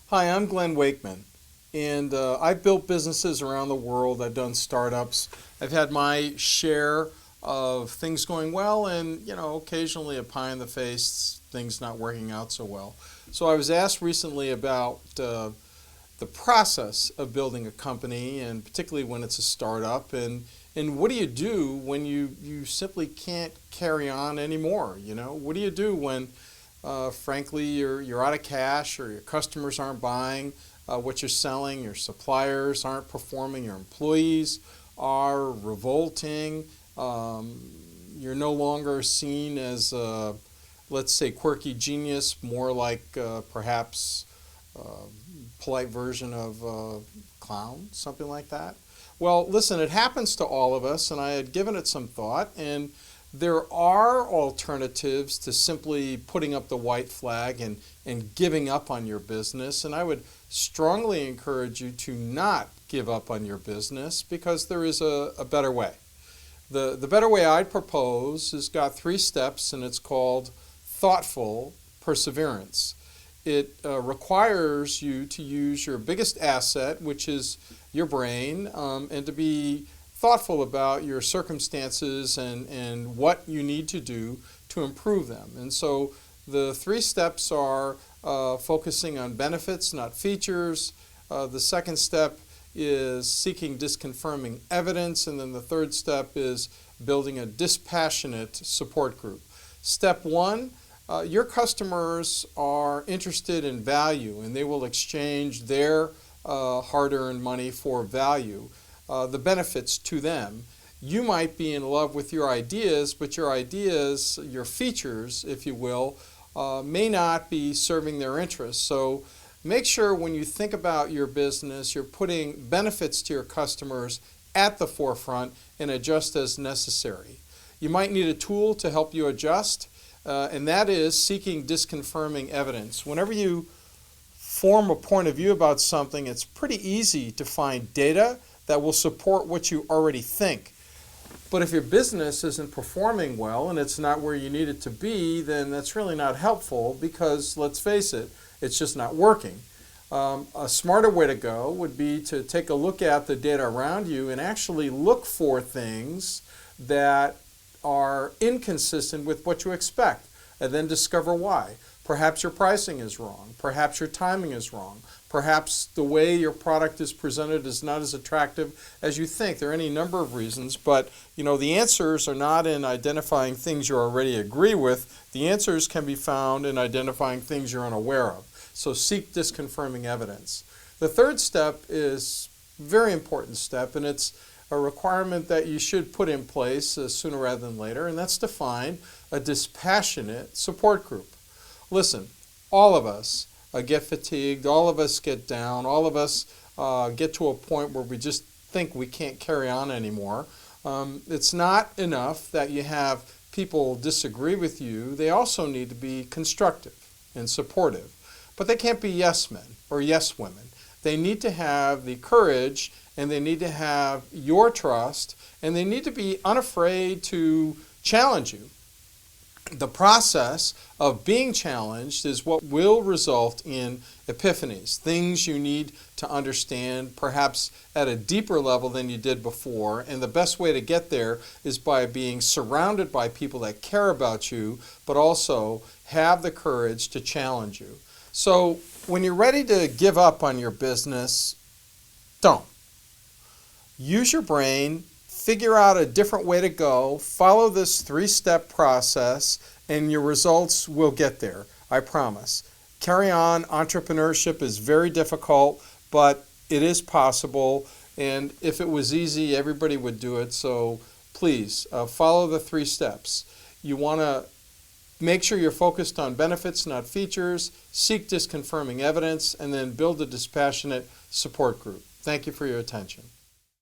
Hi, I'm Glenn Wakeman, and I've built businesses around the world. I've done startups. I've had my share of things going well, and occasionally a pie in the face, things not working out so well. So I was asked recently about the process of building a company, and particularly when it's a startup, and what do you do when you simply can't carry on anymore? What do you do when frankly, you're out of cash, or your customers aren't buying what you're selling, your suppliers aren't performing, your employees are revolting, you're no longer seen as a, let's say, quirky genius, more like perhaps a polite version of clown, something like that. Well, listen, it happens to all of us, and I had given it some thought, and there are alternatives to simply putting up the white flag and giving up on your business. And I would strongly encourage you to not give up on your business because there is a better way. The better way I'd propose has got 3 steps, and it's called thoughtful perseverance. It requires you to use your biggest asset, which is your brain, and to be thoughtful about your circumstances and what you need to do to improve them. And so the 3 steps are focusing on benefits, not features. The second step is seeking disconfirming evidence. And then the third step is building a dispassionate support group. Step 1, your customers are interested in value, and they will exchange their hard-earned money for value. The benefits to them. You might be in love with your ideas, but your ideas, your features, if you will, may not be serving their interests. So make sure when you think about your business, you're putting benefits to your customers at the forefront and adjust as necessary. You might need a tool to help you adjust, and that is seeking disconfirming evidence. Whenever you form a point of view about something, it's pretty easy to find data that will support what you already think. But if your business isn't performing well and it's not where you need it to be, then that's really not helpful because, let's face it, it's just not working. A smarter way to go would be to take a look at the data around you and actually look for things that are inconsistent with what you expect, and then discover why. Perhaps your pricing is wrong. Perhaps your timing is wrong. Perhaps the way your product is presented is not as attractive as you think. There are any number of reasons, but the answers are not in identifying things you already agree with. The answers can be found in identifying things you're unaware of. So seek disconfirming evidence. The third step is a very important step, and it's a requirement that you should put in place sooner rather than later, and that's to find a dispassionate support group. Listen, all of us get fatigued, all of us get down, all of us get to a point where we just think we can't carry on anymore. It's not enough that you have people disagree with you. They also need to be constructive and supportive. But they can't be yes men or yes women. They need to have the courage, and they need to have your trust, and they need to be unafraid to challenge you. The process of being challenged is what will result in epiphanies, things you need to understand perhaps at a deeper level than you did before. And the best way to get there is by being surrounded by people that care about you, but also have the courage to challenge you. So when you're ready to give up on your business, don't. Use your brain. Figure out a different way to go, follow this 3-step process, and your results will get there, I promise. Carry on. Entrepreneurship is very difficult, but it is possible, and if it was easy, everybody would do it. So please, follow the 3 steps. You want to make sure you're focused on benefits, not features, seek disconfirming evidence, and then build a dispassionate support group. Thank you for your attention.